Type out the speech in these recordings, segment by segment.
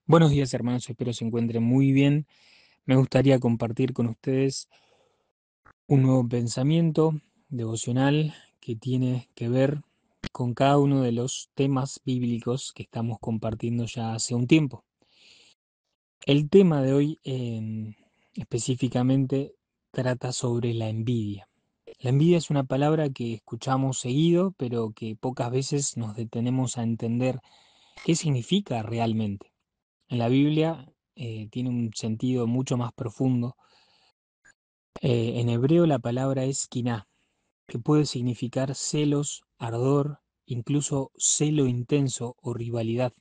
Buenos días, hermanos, espero se encuentren muy bien. Me gustaría compartir con ustedes un nuevo pensamiento devocional que tiene que ver con cada uno de los temas bíblicos que estamos compartiendo ya hace un tiempo. El tema de hoy específicamente trata sobre la envidia. La envidia es una palabra que escuchamos seguido, pero que pocas veces nos detenemos a entender qué significa realmente. En la Biblia tiene un sentido mucho más profundo. En hebreo la palabra es kiná, que puede significar celos, ardor, incluso celo intenso o rivalidad.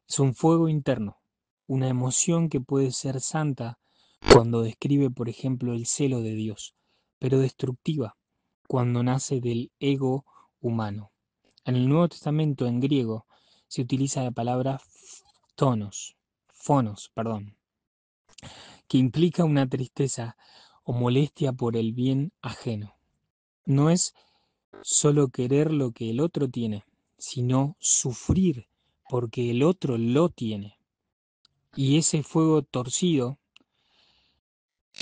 Es un fuego interno, una emoción que puede ser santa cuando describe, por ejemplo, el celo de Dios, pero destructiva cuando nace del ego humano. En el Nuevo Testamento, en griego, se utiliza la palabra fonos, que implica una tristeza o molestia por el bien ajeno. No es solo querer lo que el otro tiene, sino sufrir porque el otro lo tiene. Y ese fuego torcido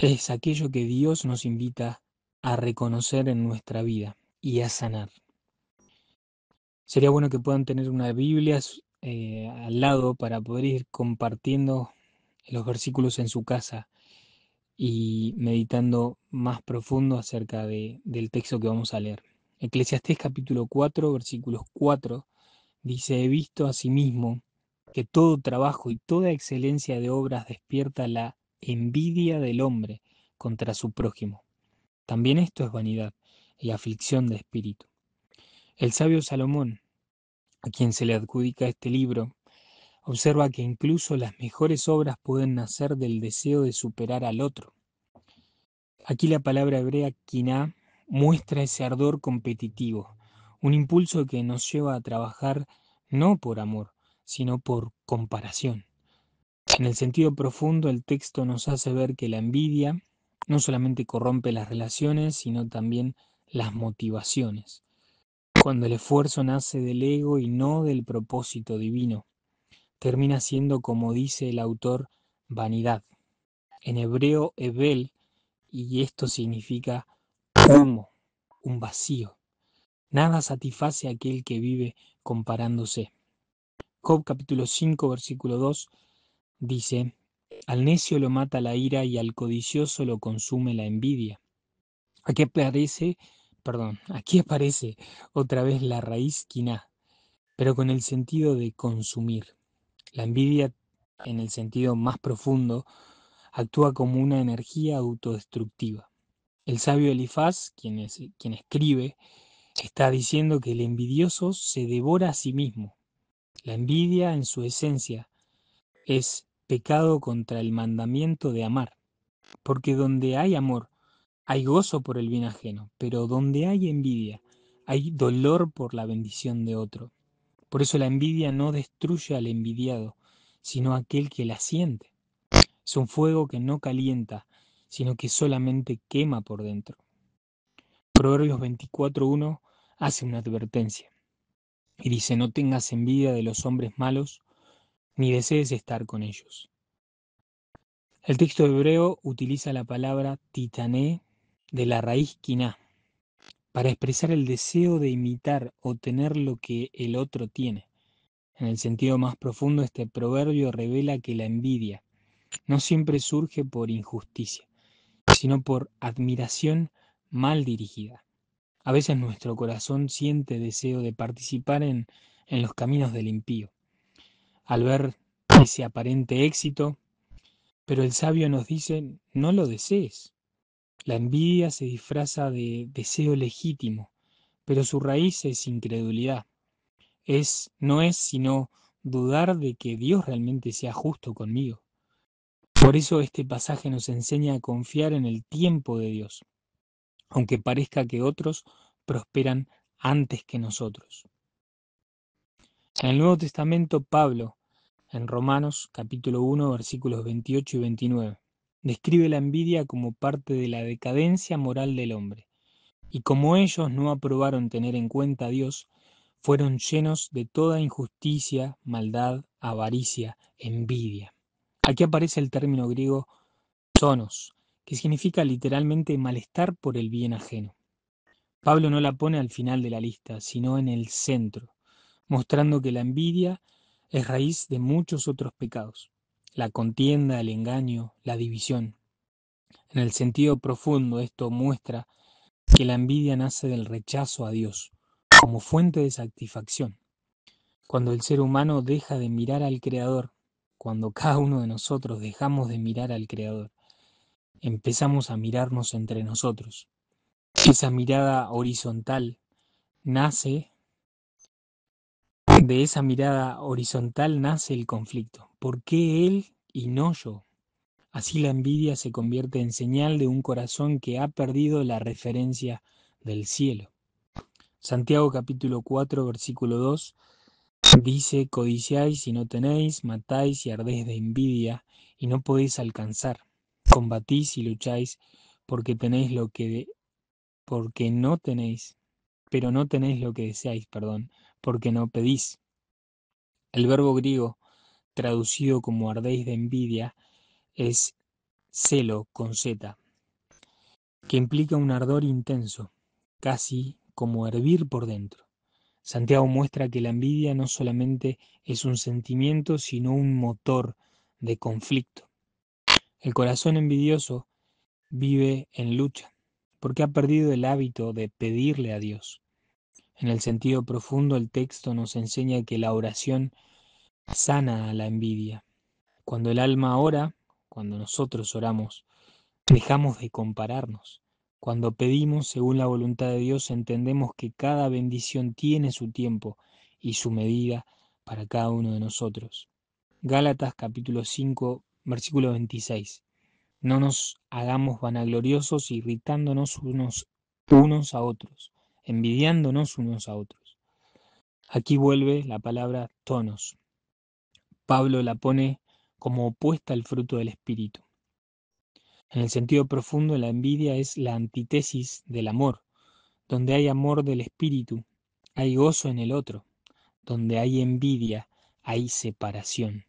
es aquello que Dios nos invita a reconocer en nuestra vida y a sanar. Sería bueno que puedan tener una Biblia al lado para poder ir compartiendo los versículos en su casa y meditando más profundo acerca del texto que vamos a leer. Eclesiastés capítulo 4, versículos 4, dice: He visto asimismo que todo trabajo y toda excelencia de obras despierta la envidia del hombre contra su prójimo. También esto es vanidad y aflicción de espíritu. El sabio Salomón, a quien se le adjudica este libro, observa que incluso las mejores obras pueden nacer del deseo de superar al otro. Aquí la palabra hebrea kiná muestra ese ardor competitivo, un impulso que nos lleva a trabajar no por amor, sino por comparación. En el sentido profundo, el texto nos hace ver que la envidia no solamente corrompe las relaciones, sino también las motivaciones. Cuando el esfuerzo nace del ego y no del propósito divino, termina siendo, como dice el autor, vanidad. En hebreo, hebel, y esto significa humo, un vacío. Nada satisface a aquel que vive comparándose. Job capítulo 5 versículo 2 dice: Al necio lo mata la ira y al codicioso lo consume la envidia. Aquí aparece otra vez la raíz quiná, pero con el sentido de consumir. La envidia, en el sentido más profundo, actúa como una energía autodestructiva. El sabio Elifaz, quien escribe, está diciendo que el envidioso se devora a sí mismo. La envidia, en su esencia, es pecado contra el mandamiento de amar, porque donde hay amor, hay gozo por el bien ajeno, pero donde hay envidia, hay dolor por la bendición de otro. Por eso la envidia no destruye al envidiado, sino a aquel que la siente. Es un fuego que no calienta, sino que solamente quema por dentro. Proverbios 24:1 hace una advertencia y dice: No tengas envidia de los hombres malos, ni desees estar con ellos. El texto hebreo utiliza la palabra titané de la raíz quiná para expresar el deseo de imitar o tener lo que el otro tiene. En el sentido más profundo, este proverbio revela que la envidia no siempre surge por injusticia, sino por admiración mal dirigida. A veces nuestro corazón siente deseo de participar en los caminos del impío, al ver ese aparente éxito, pero el sabio nos dice: no lo desees. La envidia se disfraza de deseo legítimo, pero su raíz es incredulidad. No es sino dudar de que Dios realmente sea justo conmigo. Por eso este pasaje nos enseña a confiar en el tiempo de Dios, aunque parezca que otros prosperan antes que nosotros. En el Nuevo Testamento, Pablo, en Romanos capítulo 1, versículos 28 y 29, describe la envidia como parte de la decadencia moral del hombre. Y como ellos no aprobaron tener en cuenta a Dios, fueron llenos de toda injusticia, maldad, avaricia, envidia. Aquí aparece el término griego tonos, que significa literalmente malestar por el bien ajeno. Pablo no la pone al final de la lista, sino en el centro, mostrando que la envidia es raíz de muchos otros pecados: la contienda, el engaño, la división. En el sentido profundo, esto muestra que la envidia nace del rechazo a Dios como fuente de satisfacción. Cuando el ser humano deja de mirar al Creador, cuando cada uno de nosotros dejamos de mirar al Creador, empezamos a mirarnos entre nosotros. Esa mirada horizontal nace, de esa mirada horizontal nace el conflicto. ¿Por qué él y no yo? Así la envidia se convierte en señal de un corazón que ha perdido la referencia del cielo. Santiago capítulo 4 versículo 2 dice: codiciáis y no tenéis, matáis y ardéis de envidia y no podéis alcanzar. Combatís y lucháis porque tenéis lo que porque no tenéis, pero no tenéis lo que deseáis, porque no pedís. El verbo griego traducido como ardéis de envidia es celo con z, que implica un ardor intenso, casi como hervir por dentro. Santiago muestra que la envidia no solamente es un sentimiento, sino un motor de conflicto. El corazón envidioso vive en lucha, porque ha perdido el hábito de pedirle a Dios. En el sentido profundo, el texto nos enseña que la oración sana a la envidia. Cuando el alma ora, cuando nosotros oramos, dejamos de compararnos. Cuando pedimos según la voluntad de Dios, entendemos que cada bendición tiene su tiempo y su medida para cada uno de nosotros. Gálatas capítulo 5, versículo 26. No nos hagamos vanagloriosos, irritándonos unos a otros, envidiándonos unos a otros. Aquí vuelve la palabra tonos. Pablo la pone como opuesta al fruto del Espíritu. En el sentido profundo, la envidia es la antítesis del amor. Donde hay amor del Espíritu, hay gozo en el otro. Donde hay envidia, hay separación.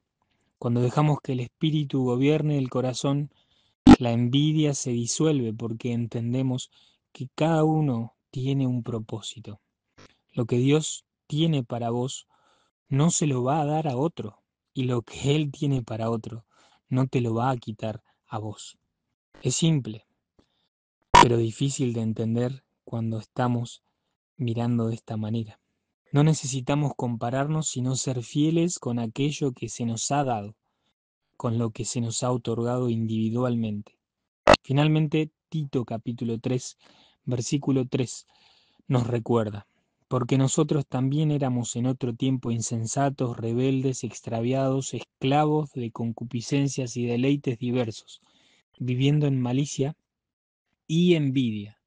Cuando dejamos que el Espíritu gobierne el corazón, la envidia se disuelve porque entendemos que cada uno tiene un propósito. Lo que Dios tiene para vos no se lo va a dar a otro, y lo que Él tiene para otro no te lo va a quitar a vos. Es simple, pero difícil de entender cuando estamos mirando de esta manera. No necesitamos compararnos, sino ser fieles con aquello que se nos ha dado, con lo que se nos ha otorgado individualmente. Finalmente, Tito capítulo 3, versículo 3 nos recuerda: porque nosotros también éramos en otro tiempo insensatos, rebeldes, extraviados, esclavos de concupiscencias y deleites diversos, viviendo en malicia y envidia.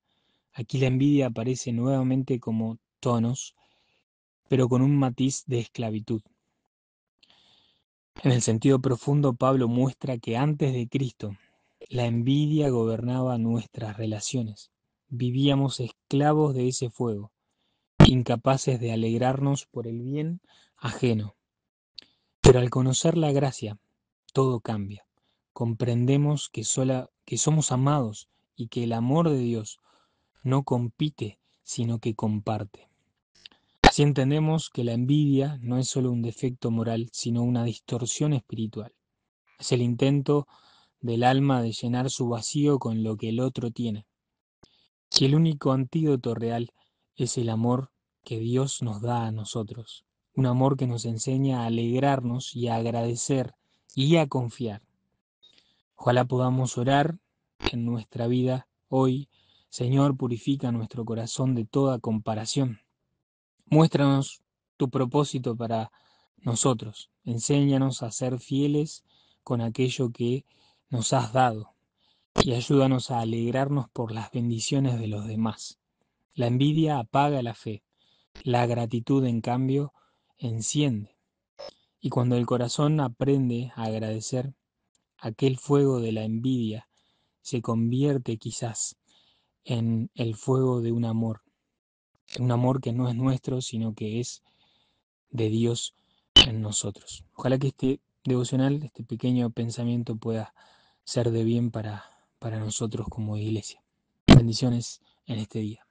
Aquí la envidia aparece nuevamente como tonos, pero con un matiz de esclavitud. En el sentido profundo, Pablo muestra que antes de Cristo, la envidia gobernaba nuestras relaciones. Vivíamos esclavos de ese fuego, incapaces de alegrarnos por el bien ajeno. Pero al conocer la gracia, todo cambia. Comprendemos que somos amados y que el amor de Dios no compite, sino que comparte. Así entendemos que la envidia no es solo un defecto moral, sino una distorsión espiritual. Es el intento del alma de llenar su vacío con lo que el otro tiene. Y el único antídoto real es el amor que Dios nos da a nosotros. Un amor que nos enseña a alegrarnos y a agradecer y a confiar. Ojalá podamos orar en nuestra vida hoy: Señor, purifica nuestro corazón de toda comparación. Muéstranos tu propósito para nosotros. Enséñanos a ser fieles con aquello que nos has dado y ayúdanos a alegrarnos por las bendiciones de los demás. La envidia apaga la fe, la gratitud, en cambio, enciende. Y cuando el corazón aprende a agradecer, aquel fuego de la envidia se convierte quizás en el fuego de un amor un amor que no es nuestro, sino que es de Dios en nosotros. Ojalá que este devocional, este pequeño pensamiento pueda ser de bien para nosotros como iglesia. Bendiciones en este día.